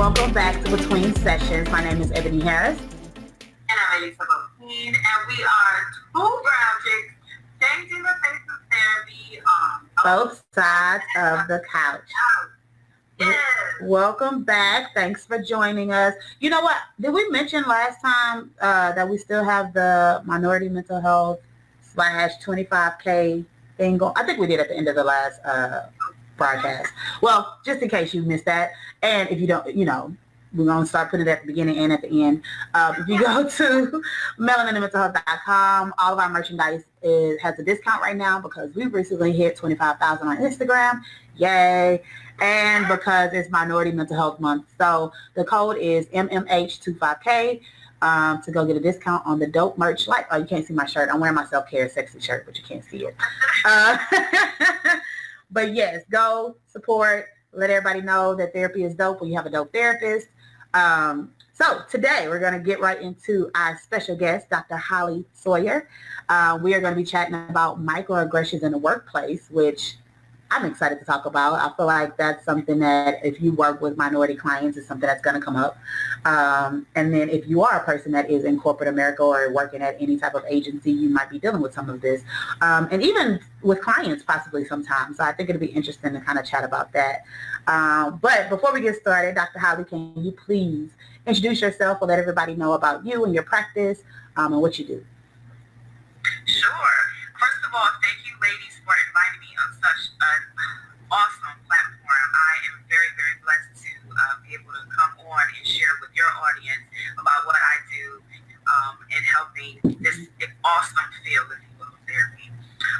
welcome back to Between Sessions. My name is Eboni Harris. And I'm Eliza, and we are two brown chicks changing the face of therapy on both sides of the couch. Yes. Welcome back. Thanks for joining us. You know what? Did we mention last time that we still have the minority mental health / 25K thing going? I think we did at the end of the last broadcast. Well, just in case you missed that. And if you don't, we're going to start putting it at the beginning and at the end. If you go to melaninandmentalhealth.com, all of our merchandise has a discount right now because we recently hit 25,000 on Instagram. Yay. And because it's Minority Mental Health Month. So the code is MMH25K to go get a discount on the dope merch. Oh, you can't see my shirt. I'm wearing my self-care sexy shirt, but you can't see it. But yes, go support. Let everybody know that therapy is dope when you have a dope therapist. So today we're going to get right into our special guest, Dr. Holly Sawyer. We are going to be chatting about microaggressions in the workplace, which I'm excited to talk about. I feel like that's something that if you work with minority clients, is something that's going to come up. And then if you are a person that is in corporate America or working at any type of agency, you might be dealing with some of this. And even with clients possibly sometimes. So I think it'll be interesting to kind of chat about that. But before we get started, Dr. Holly, can you please introduce yourself and let everybody know about you and your practice and what you do? Sure. First of all, thank you, ladies, for inviting me on such an awesome platform. I am very, very blessed to be able to come on and share with your audience about what I do in helping this awesome field, if you will, of therapy.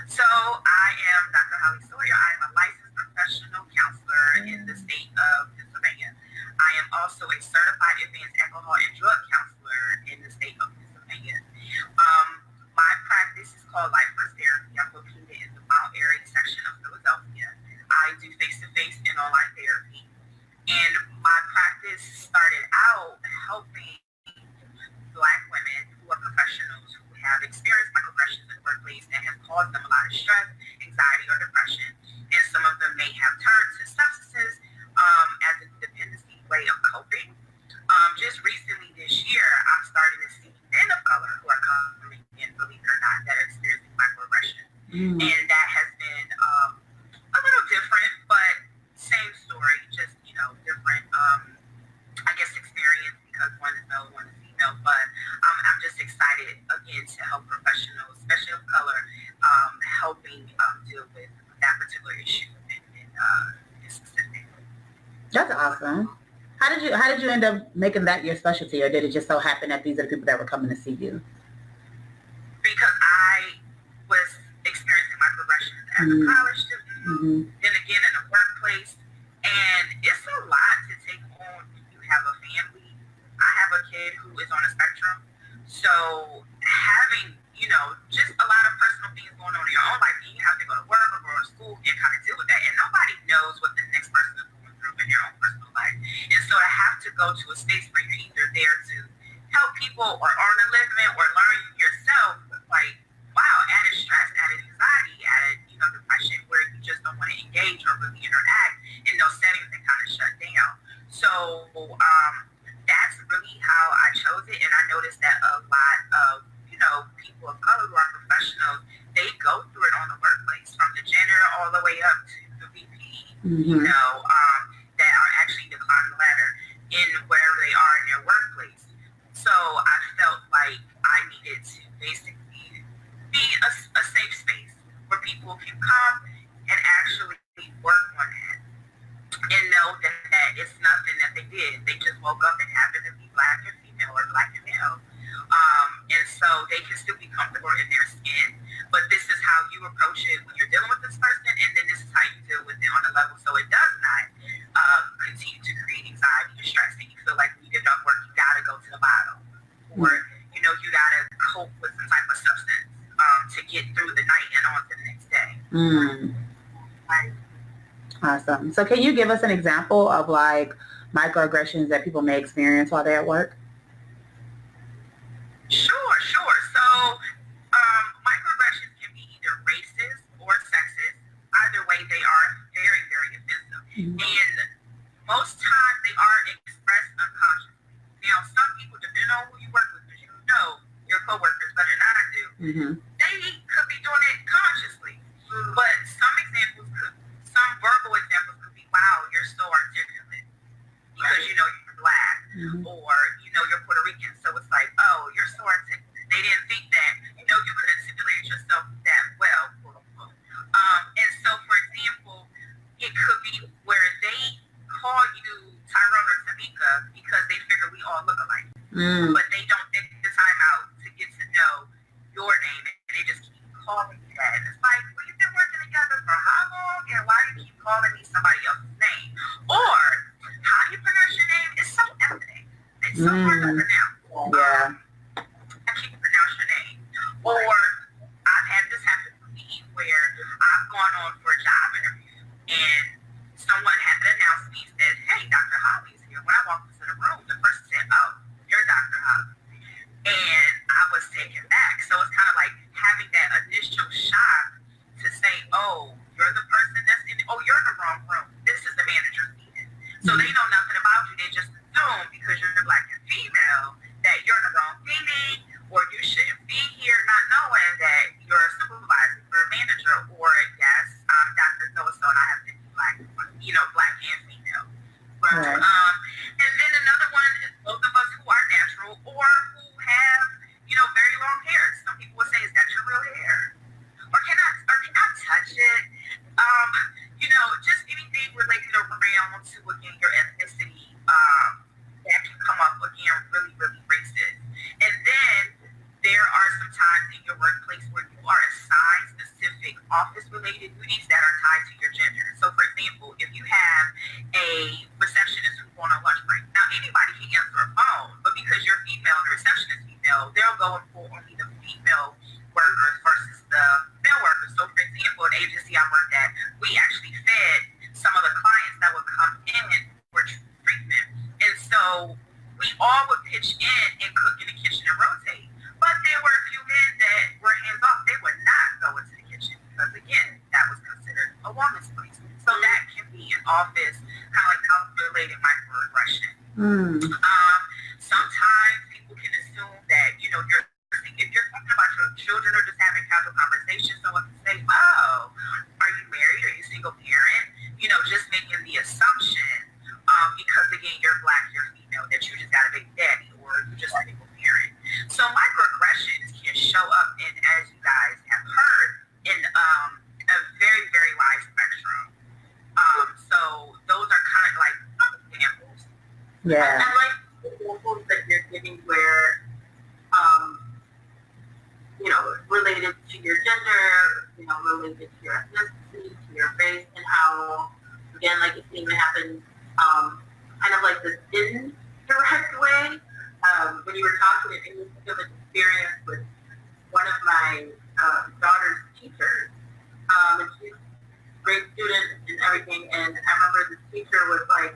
So I am Dr. Holly Sawyer. I am a licensed professional counselor in the state of Pennsylvania. I am also a certified advanced alcohol and drug counselor in the state of Pennsylvania. My practice is called Life First Therapy. I'm located in the Mount Airy section of Philadelphia. I do face-to-face and online therapy. And my practice started out helping Black women who are professionals who have experienced microaggressions in the workplace and have caused them a lot of stress, anxiety, or depression. And some of them may have turned to substances as a dependency way of coping. Just recently this year, I'm starting to see men of color who are coming in, believe it or not, that are experiencing microaggression. And that has been a little different, but same story, just, different, I guess, experience because one is male, one is female. But I'm just excited, again, to help professionals, especially of color, helping deal with that particular issue in specific. That's awesome. How did you end up making that your specialty, or did it just so happen that these are the people that were coming to see you? Because I was experiencing microaggressions as a college student, then again in the workplace, and it's a lot to take on when you have a family. I have a kid who is on a spectrum, so having, just a lot of personal things going on in your own life, and you have to go to work or go to school and kind of deal with that, and nobody knows what the next person is going through in their own personal life. And so to have to go to a space where you're either there to help people or earn a living or learn yourself, like, wow, added stress, added anxiety, added, depression, where you just don't want to engage or really interact in those settings and kind of shut down. So that's really how I chose it. And I noticed that a lot of, people of color who are professionals, they go through it on the workplace, from the janitor all the way up to the VP, that are actually climbing the ladder in wherever they are in their workplace. So I felt like I needed to basically be a safe space where people can come and actually work on it and know that it's nothing that they did. They just woke up and happened to be Black and female or Black and male. And so they can still be comfortable in their skin, but this is how you approach it when you're dealing with this person, and then this is how you deal with it on a level so it does not continue to create anxiety and stress, and you feel like when you get off work, you gotta go to the bottle, or you gotta cope with some type of substance to get through the night and on to the next day. Awesome. So can you give us an example of like microaggressions that people may experience while they're at work? Sure. So microaggressions can be either racist or sexist. Either way, they are very, very offensive. And most times they are expressed they could be doing it consciously. But some verbal examples could be, wow, you're so articulate because you know you're black, or you know you're Puerto Rican. So it's like, oh, you're so articulate. They didn't think that you could articulate yourself that well, quote unquote. And so, for example, it could be where they call you Tyrone or Tamika because they figure we all look alike, but they don't take the time out to get to know your name, and they just keep calling you that. And it's like, well, you've been working together for how long, and why do you keep calling me somebody else's name? Or how do you pronounce your name? It's so ethnic. It's so hard to pronounce. I can't pronounce your name. Or I've had this happen to me where I've gone on for a job interview, and someone had announced me, said, hey, Dr. Holly's here. When I walked into the room, the person said, oh, you're Dr. Holly. And I was taken back. So it's kind of like having that initial shock to say, oh, you're the person that's in, oh, you're in the wrong room. This is the manager's meeting. So they know nothing about you. They just assume because you're black and female that you're in the wrong meeting, or you shouldn't be here, not knowing that you're a supervisor or a manager, or yes, I'm Dr. So-and-so and I have to be black, black and female. Right. And then another one is both of us who are natural or who have, very long hair. Some people would say, is that your real hair? Or can I touch it? Just anything related around to, again, your ethnicity, that can come up, again, really, really racist. And then there are some times in your workplace where you are assigned specific office-related duties that are tied to your gender. So, for example, if you have a receptionist who's on a lunch break, now anybody can answer a phone, but because you're female and the receptionist is female, they'll go for only the female workers versus the male workers. So, for example, an agency I worked at, we actually fed some of the clients that would come in for treatment. And so we all would pitch in and cook in the kitchen and rotate. But there were a few men that were hands off. They would not go into the kitchen because, again, that was considered a woman's place. So that can be an office, kind of like calculated microaggression. Sometimes people can assume that, if you're talking about your children or just having casual conversations, someone can say, oh, are you married? Are you a single parent? Just making the assumption, because, again, you're black, you're female, that you just got a baby daddy or you just a single parent. So microaggressions can show up in, as you guys have heard, in a very, very wide spectrum. So those are kind of like some examples. Yeah. I like the examples that you're giving where, related to your gender, related to your ethnicity, to your race, and how, again, like it can even happen kind of like this indirect way. When you were talking, it made me think of an experience with one of my daughter's teachers. And she's a great student and everything, and I remember the teacher was like,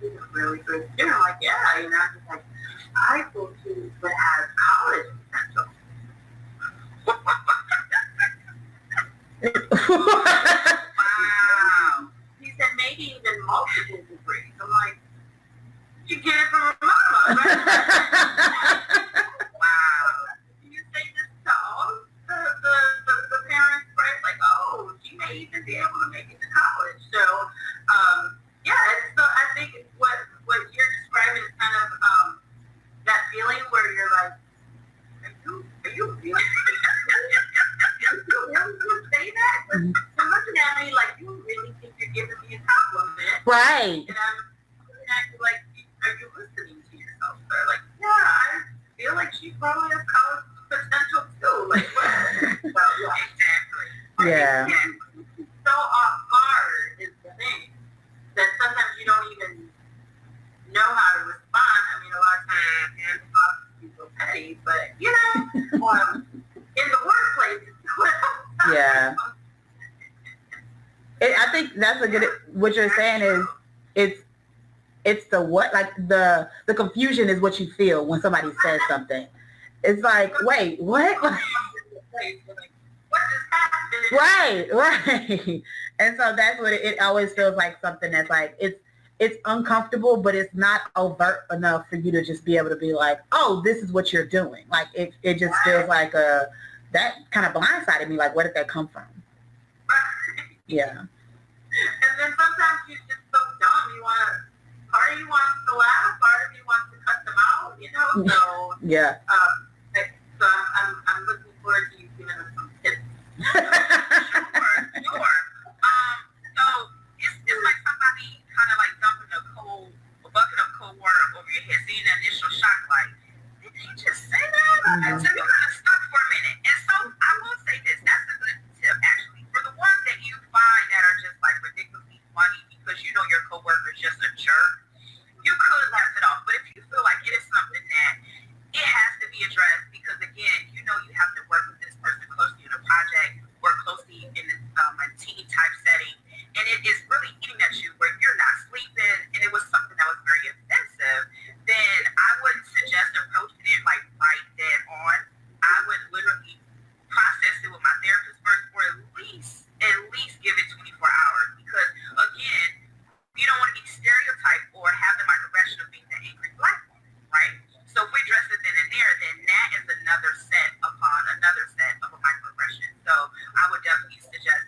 she's a really good student. I'm like, yeah, she's like, I think she would have college potential. Wow. He said maybe even multiple degrees. I'm like, you get it from her mama, right? Wow. You say this to all the parents, right? Like, oh, she may even be able to make it to college. So, so I think what you're describing is kind of that feeling where you're like, are you really say that? But you're looking at me like you really think you're giving me a compliment. Right. And I'm looking at you like, are you listening to yourself? They're like, yeah, I feel like she probably has college potential too. Like, what? So, exactly. Yeah. So off guard is the thing that sometimes you don't even know how to respond. I mean, a lot of times people are petty, but in the workplace, yeah. I think that's a good. What you're saying is, it's the what, like the confusion is what you feel when somebody says something. It's like, wait, what? What just happened? Right. And so that's what it always feels like, something that's like, it's it's uncomfortable, but it's not overt enough for you to just be able to be like, oh, this is what you're doing. Like it just feels like that kind of blindsided me. Like, where did that come from? Yeah. And then sometimes you're just so dumb. Part of you wants to laugh, part of you wants to cut them out, So yeah. So I'm looking forward to you giving us some tips. Sure. So it's like somebody kind of like dumping a bucket of cold water over your head, seeing the initial shock, like, did he just say that? And so you kind of stuck for a minute. And so I will say this, that's a good tip actually. For the ones that you find that are just like ridiculously funny because you know your coworker is just a jerk, you could laugh it off. But if you feel like it is something that it has to be addressed, because again, you know you have to work with this person closely in a project or closely in a team type setting, and it is really eating at you where you're not sleeping, and it was something that was very offensive, then I wouldn't suggest approaching it like right dead on. I would literally process it with my therapist first, or at least give it 24 hours, because again, you don't want to be stereotyped or have the microaggression of being the angry black woman, right? So if we address it then and there, then that is another set upon another set of a microaggression. So I would definitely suggest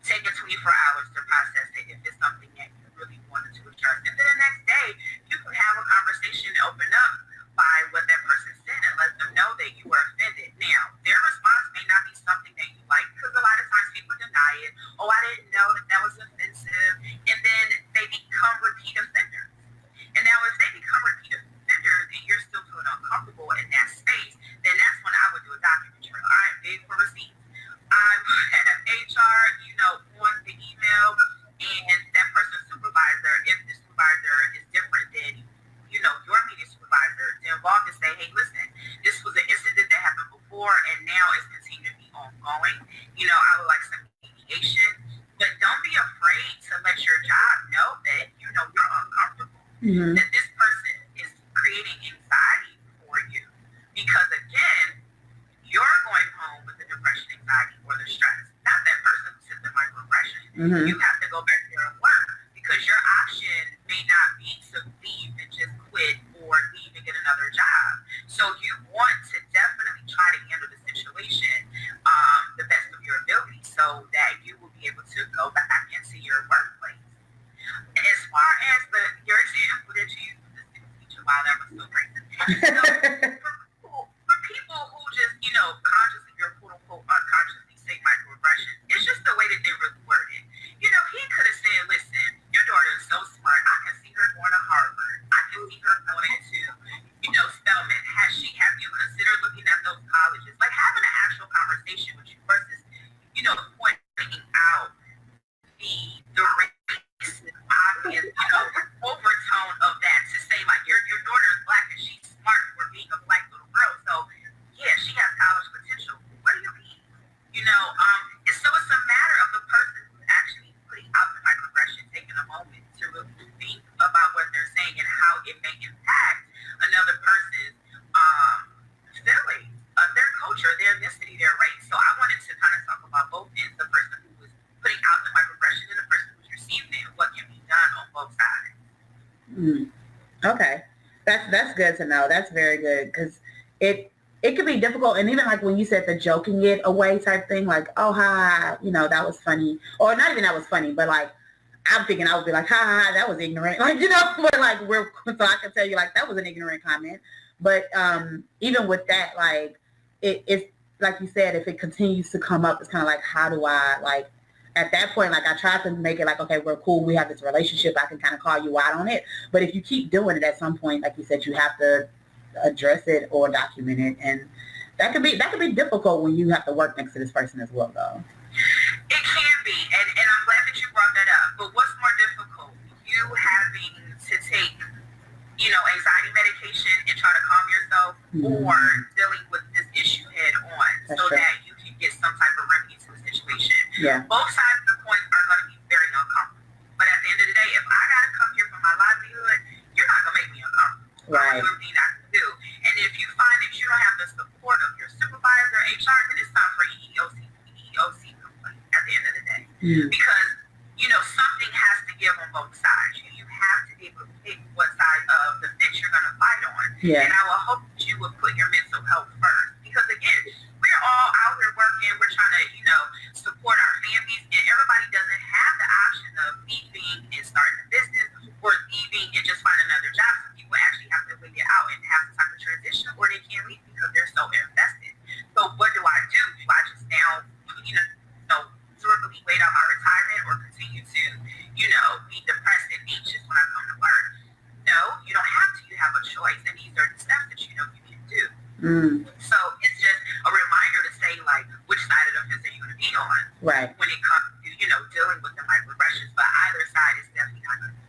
taking 24 hours to process it if it's something that you really wanted to address. And then the next day, you can have a conversation and open up by what that person said and let them know that you were offended. Now, their response may not be something that you like, because a lot of times people deny it. Oh, I didn't know that was offensive. And then they become repeat offenders. And now if they become repeat offenders and you're still feeling uncomfortable in that space, then that's when I would do a document trail. I am big for receipts. I would have HR, on the email, and that person's supervisor, if the supervisor is different than, your immediate supervisor, to involve and say, hey, listen, this was an incident that happened before, and now it's continuing to be ongoing. I would like some mediation, but don't be afraid to let your job know that, you're uncomfortable, that this person is creating anxiety for you, because again, you're going home with the depression, anxiety, or the stress, not that person who said the microaggression. You have to go back there and work, because your option may not be to leave and just quit or leave and get another job. So you want to definitely try to handle the situation the best of your ability, so that you will be able to go back into your workplace. As far as your example that you used with the teacher, wow, that was so great. So for people who just, consciously or quote unquote unconsciously say microaggression, it's just the way that they word it. He could have said, listen, your daughter is so smart. I can see her going to Harvard. I can see her going into, Spelman. Have you considered looking at those colleges? Like having an actual conversation with you versus, pointing out the racist, obvious, overtone of that to say like your daughter is black and she's smart for being a black little girl. So yeah, she has college potential. What do you mean? So it's a matter of the person who's actually putting out the microaggression, taking a moment to really think about what they're saying and how it may impact another person's feelings of their culture, their ethnicity, their race. So I wanted to kind of talk about both ends, the person who was putting out the microaggression and the person who's receiving it, and what can be done on both sides. Okay. That's good to know. That's very good, because it could be difficult. And even like when you said the joking it away type thing, like, oh, hi, that was funny. Or not even that was funny, but like, I'm thinking I would be like, ha, that was ignorant. Like, but like, so I can tell you like, that was an ignorant comment. But even with that, like, it's like you said, if it continues to come up, it's kind of like, how do I, like, at that point, like, I try to make it like, okay, we're cool. We have this relationship. I can kind of call you out on it. But if you keep doing it, at some point, like you said, you have to address it or document it. And that could be difficult when you have to work next to this person as well, though. It can be. And I'm glad that you brought that up. But what's more difficult? You having to take, anxiety medication and try to calm yourself, or dealing with this issue head on. That's so true. That you can get some type of remedy to the situation. Yeah. Both sides of the coin are going to be very uncomfortable. But at the end of the day, if I got to come here for my livelihood, you're not going to make me uncomfortable. Right. I'm doing I can do. And if you find that you don't have the support of your supervisor, HR, then it's time for EEOC complaint at the end of the day. Because, something has to give on both Yeah. And I will hope that you would put your mental health first. Because again, we're all out here working. We're trying to, support our families. And everybody doesn't have the option of leaving and starting a business or leaving and just find another job. Some people actually have to wait it out and have some type of transition, or they can't leave because they're so invested. So what do I do? Do I just now, verbally wait out my retirement or continue to, be depressed and anxious when I come to work? No, you don't have to. You have a choice. And these are the steps that you can do. So it's just a reminder to say, like, which side of the fence are you going to be on? Right. When it comes to, dealing with the microaggressions. But either side is definitely not going to be.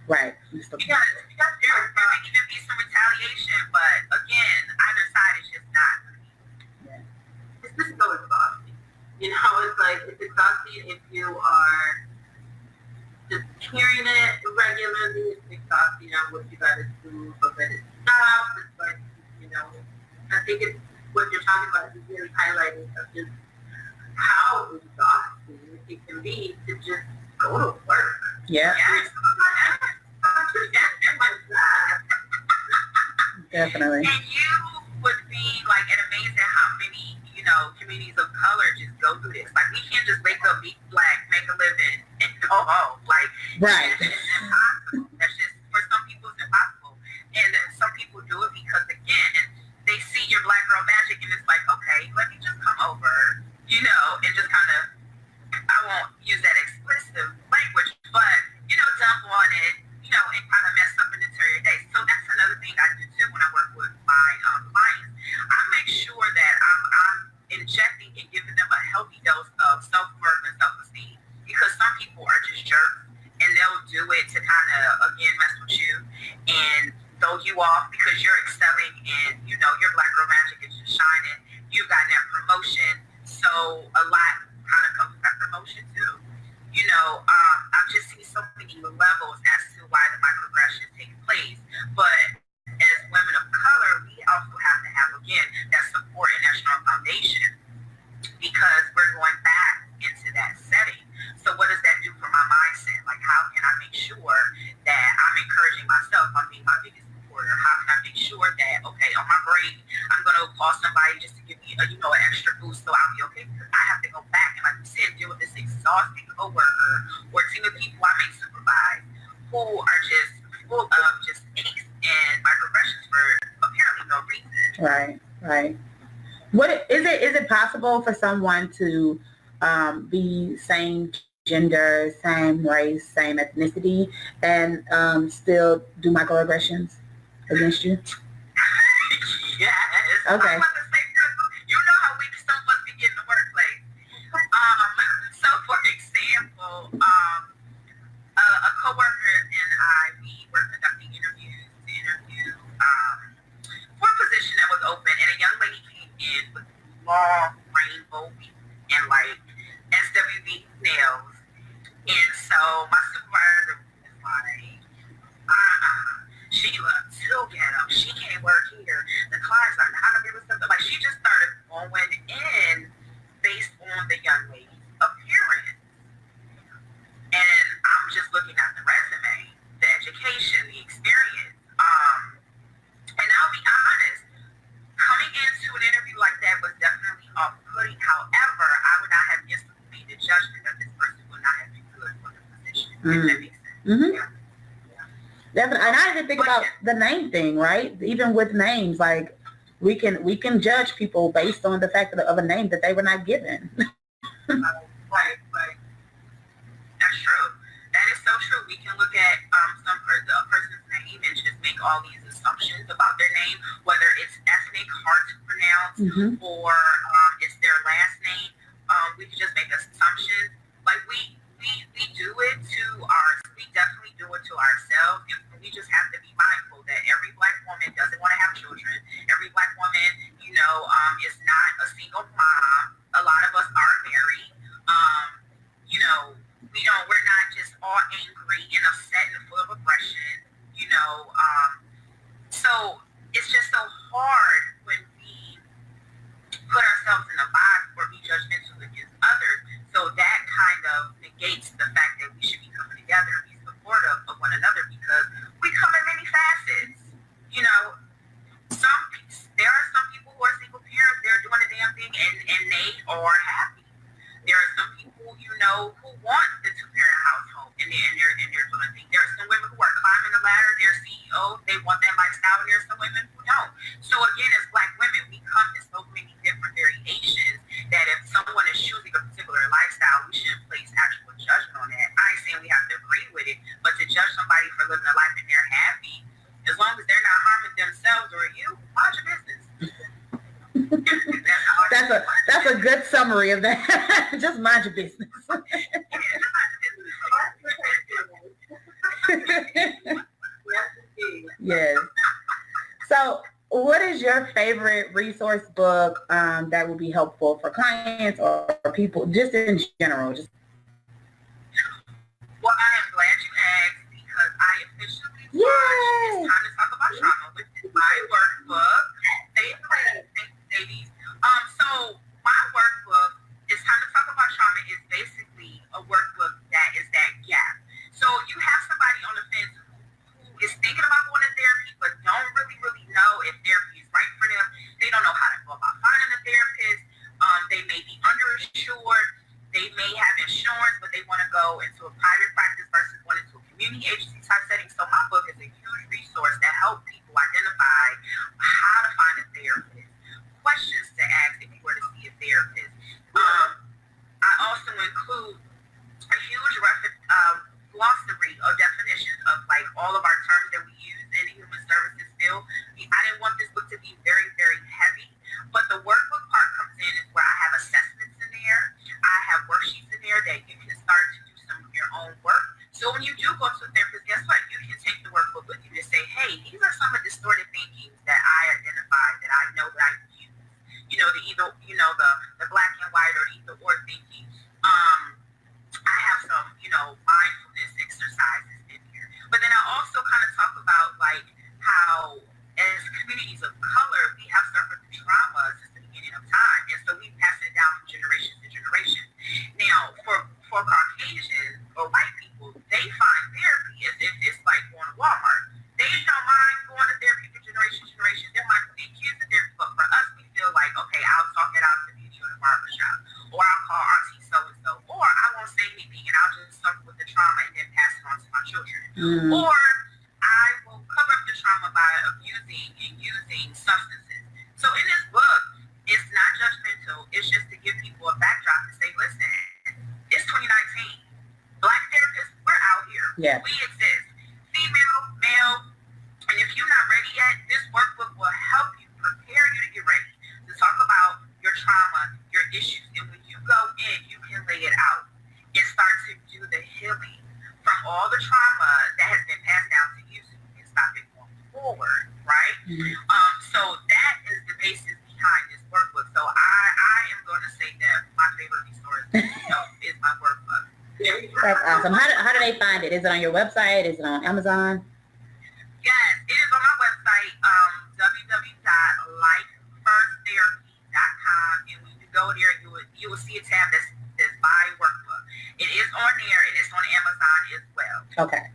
Right. Because there may even be some retaliation, but again, either side is just not going to be. Yeah. It's just so exhausting. It's exhausting if you are just hearing it regularly. It's exhausting on what you got to do, but then it stops. It's like, I think it's what you're talking about is really highlighting of just how exhausting it can be to just go to work. Yeah. Yes. Definitely. And you would be like amazed at how many, communities of color just go through this. Like, we can't just wake up, be black, make a living, and go home. Like, right. It's impossible. That's just, for some people, it's impossible. And some people do it because, again, they see your black girl magic, and it's like, okay, let me just come over, and just kind of, I won't use that explicit language, but, dump on it, and kind of mess up an entire day. So that's another thing I do too when I work with my clients. I make sure that I'm injecting and giving them a healthy dose of self-worth and self-esteem, because some people are just jerks and they'll do it to kind of, again, mess with you and throw you off because you're excelling and, your black girl magic is just shining. You've gotten that promotion. So a lot kind of comes with that promotion too. I've just seen so many levels as to why the microaggressions take place. But as women of color, we also have to have, again, that support and that strong foundation, because we're going back into that setting. So what does that do for my mindset? Like, how can I make sure that I'm encouraging myself? I'm being my biggest supporter. How can I make sure that, okay, on my break, I'm going to call somebody just to give me, an extra boost so I'll be okay? Because I have to go back and, like you said, deal with this exhausting coworker or team of people I may supervise who are just full of just angst and microaggressions for apparently no reason. Right. What is it possible for someone to be same gender, same race, same ethnicity, and still do microaggressions against you? Yes. Okay. I'm about to say, you know how weak some of us can get in the workplace. So for example, a coworker and we were conducting interviews to interview for a position that was open, and a young lady came in with long rainbow and like SWV nails. And so my supervisor was like, Sheila, still ghetto. She can't work here. The clients are not gonna be able to something. Like, she just started going in based on the young lady's appearance. And I'm just looking at the resume, the education, the experience. And I'll be honest, coming into an interview like that was definitely off-putting. However, I would not have instantly made the judgment that this person would not have been good for the position. If that makes sense. Mm-hmm. Yeah. Definitely. And I didn't think about the name thing, right? Even with names, like we can judge people based on the fact of a name that they were not given. Right. That's true. That is so true. We can look at a person's name and just make all these assumptions about their name, whether it's ethnic, hard to pronounce, or it's their last name. We can just make assumptions. Like we do it we definitely do it to ourselves. And we just have to be mindful that every black woman doesn't want to have children. Every black woman, is not a single mom. A lot of us are married. We're not just all angry and upset and full of aggression, so it's just so hard when we put That's a good summary of that. Just mind your business. Yes. So, what is your favorite resource book that would be helpful for clients or people, just in general? Just Well, I am glad you asked because I officially launched It's Time to Talk About Trauma, which is my workbook. Ladies. So my workbook, It's Time to Talk About Trauma, is basically a workbook that is that gap. So you have somebody on the fence who is thinking about going to therapy, but don't really know if therapy is right for them. They don't know how to go about finding a therapist. They may be underinsured. They may have insurance, but they want to go into a private practice versus going into a community agency type setting. So my book is a huge resource that helps people identify how to find a therapist, questions to ask if you were to see a therapist. I also include a huge glossary of definitions of like all of our terms that we use in the human services field. I didn't want this book to be very, very heavy, but the workbook part comes in is where I have assessments in there. I have worksheets in there that you can start to do some of your own work. So when you do go to a therapist, guess what? You can take the workbook with you to say, hey, these are some of the distorted thinkings that I identified that I know that I use. You know, the black and white or either or thinking. I have some, mindfulness exercises in here. But then I also kind of talk about like how as communities of color, we have suffered the trauma since the beginning of time. And so we pass it down from generation to generation. Now, for Caucasians or white people, they find therapy as if it's like going to Walmart. They don't mind going to therapy for generations. There might be kids in therapy, but for us, we feel like, okay, I'll talk it out in the beauty or the barbershop, or I'll call auntie so-and-so, or I won't say anything and I'll just suffer with the trauma and then pass it on to my children. Or I will cover up the trauma by abusing and using substances. So in this book, it's not judgmental. It's just to give people a backdrop to say, listen, it's 2019. Black therapists, we're out here. Yeah. We exist. Female, male, and if you're not ready yet, this workbook will help you, prepare you to get ready to talk about your trauma, your issues. And when you go in, you can lay it out and start to do the healing from all the trauma that has been passed down to you so you can stop it going forward, right? So that is the basis behind this workbook. So I am going to say that my favorite resource is my workbook. That's awesome. How do they find it? Is it on your website? Is it on Amazon? Yes, it is on my website, www.lifefirstTherapy.com, and when you go there, you will see a tab that's buy workbook. It is on there, and it's on Amazon as well. Okay.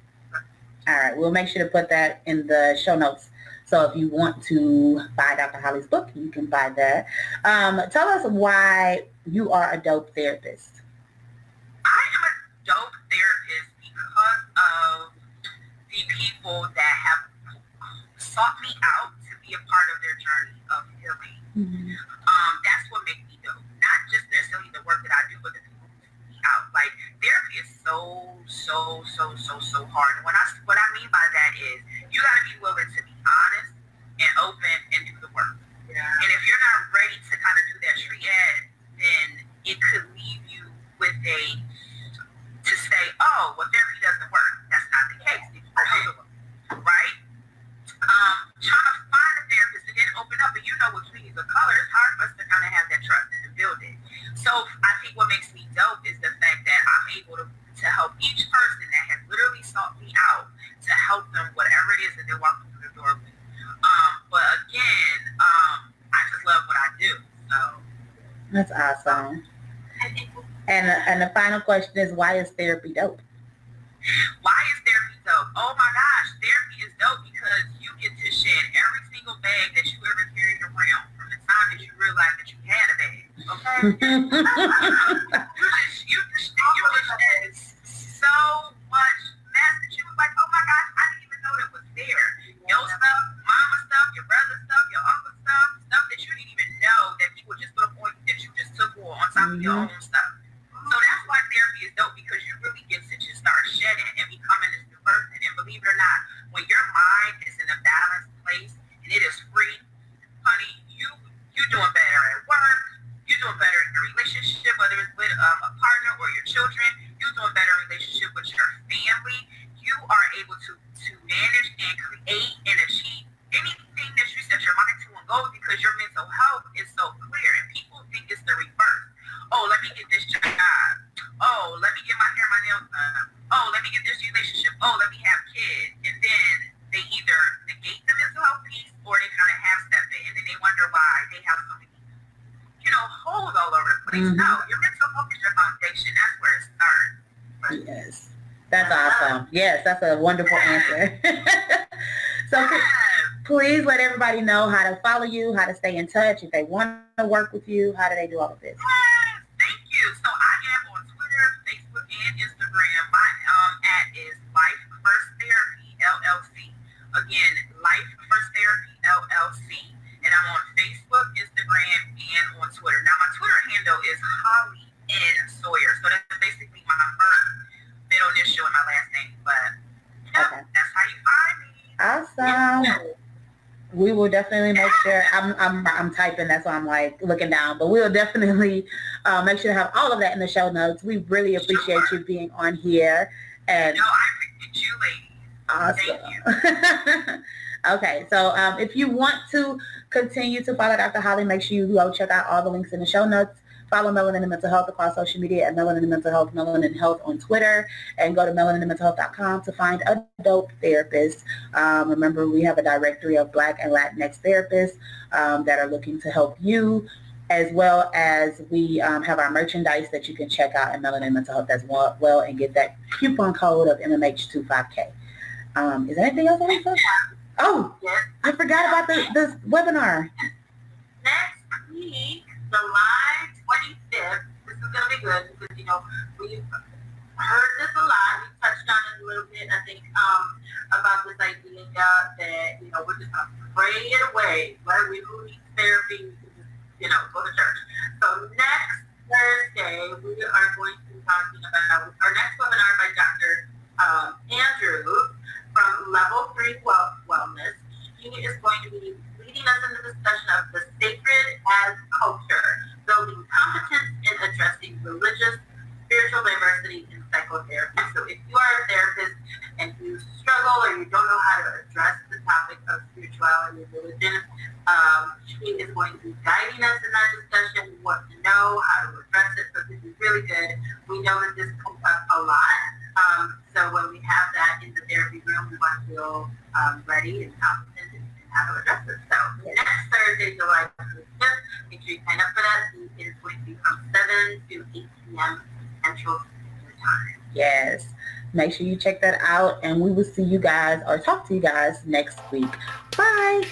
All right. We'll make sure to put that in the show notes. So if you want to buy Dr. Holly's book, you can buy that. Tell us why you are a dope therapist. I am a dope therapist because of the people that have sought me out to be a part of their journey of healing. That's what makes me dope. Not just necessarily the work that I do, but the people who seek me out. Like, therapy is so hard. And what I mean by that is you got to be willing to be honest and open and do the work. Yeah. And if you're not ready to kind of do that triad, then it could leave you with to say, oh, well, therapy doesn't work. That's not the case. It's right? Trying to find a therapist and then open up, and with communities of color, it's hard for us to kind of have that trust and build it. So I think what makes me dope is the fact that I'm able to help each person that has literally sought me out to help them whatever it is that they're walking through the door with. But again, I just love what I do. So that's awesome. And the final question is, why is therapy dope? Why is therapy dope? Oh my gosh, therapy is dope because you get to shed every single bag that you ever carried around from the time that you realized that you had a bag. Okay? you just shed so much mess that you was like, oh my gosh, I didn't even know that was there. Your stuff, mama stuff, your brother's stuff, your uncle's stuff that you didn't even know that people just put up on you that you just took on top of your own stuff. So that's why therapy is dope, because you really get to just start shedding and becoming this new person. And believe it or not, when your mind is in a balanced place and it is free, honey, you're doing better at work, you're doing better a partner or your children, you're doing better relationship with your family. You are able to manage and create and achieve anything that you set your mind to and go, because your mental health is so clear. And people think it's the reverse. Oh, let me get this job. Oh, let me get my hair, my nails done. Oh, let me get this relationship. Oh, let me have kids. And then they either negate the mental health piece, or they kind of half-step it, and then they wonder why they have so many, holes all over the place. No, your mental health is your foundation. That's where it starts. Yes. That's awesome. Yes, that's a wonderful answer. So please let everybody know how to follow you, how to stay in touch. If they want to work with you, how do they do all of this? Yes, thank you. So I am on Twitter, Facebook, and Instagram. My at is Life First Therapy LLC. Again, Life First Therapy LLC. And I'm on Facebook, Instagram, and on Twitter. Now, my Twitter handle is Holly N. Sawyer. So that's basically my first, middle initial, and my last name. But Okay. That's how you find me. Awesome. We will definitely make sure. I'm typing, that's why I'm like looking down. But we will definitely make sure to have all of that in the show notes. We really appreciate you being on here. And no, I appreciate you, ladies. Awesome. Thank you. Okay, so if you want to continue to follow Dr. Holly, make sure you go check out all the links in the show notes. Follow Melanin and Mental Health across social media at Melanin and Mental Health, Melanin Health on Twitter, and go to melaninandmentalhealth.com to find a dope therapist. Remember, we have a directory of Black and Latinx therapists that are looking to help you, as well as we have our merchandise that you can check out at Melanin Mental Health as well, and get that coupon code of MMH25K. Is there anything else I want to say? Oh, Yes. I forgot about this webinar. Next week, July 25th, this is going to be good because, we've heard this a lot. We touched on it a little bit, I think, about this idea that, we're just going to pray it away. Right? We who need therapy, we can just, go to church. So next Thursday, we are going to be talking about our next webinar by Dr. Andrew from Level 3 Wellness. He is going to be leading us in the discussion of the sacred as culture, building competence in addressing religious, spiritual diversity in psychotherapy. So if you are a therapist and you struggle or you don't know how to address the topic of spirituality and religion, she is going to be guiding us in that discussion, what to know, how to address it. So this is really good. We know that this comes up a lot. So when we have that in the therapy room, we want to feel ready and competent in how to address it. So next Thursday, July 25th, make sure you sign up for that. It is going to be from 7 to 8 p.m. Central Standard Time. Yes. Make sure you check that out, and we will see you guys or talk to you guys next week. Bye.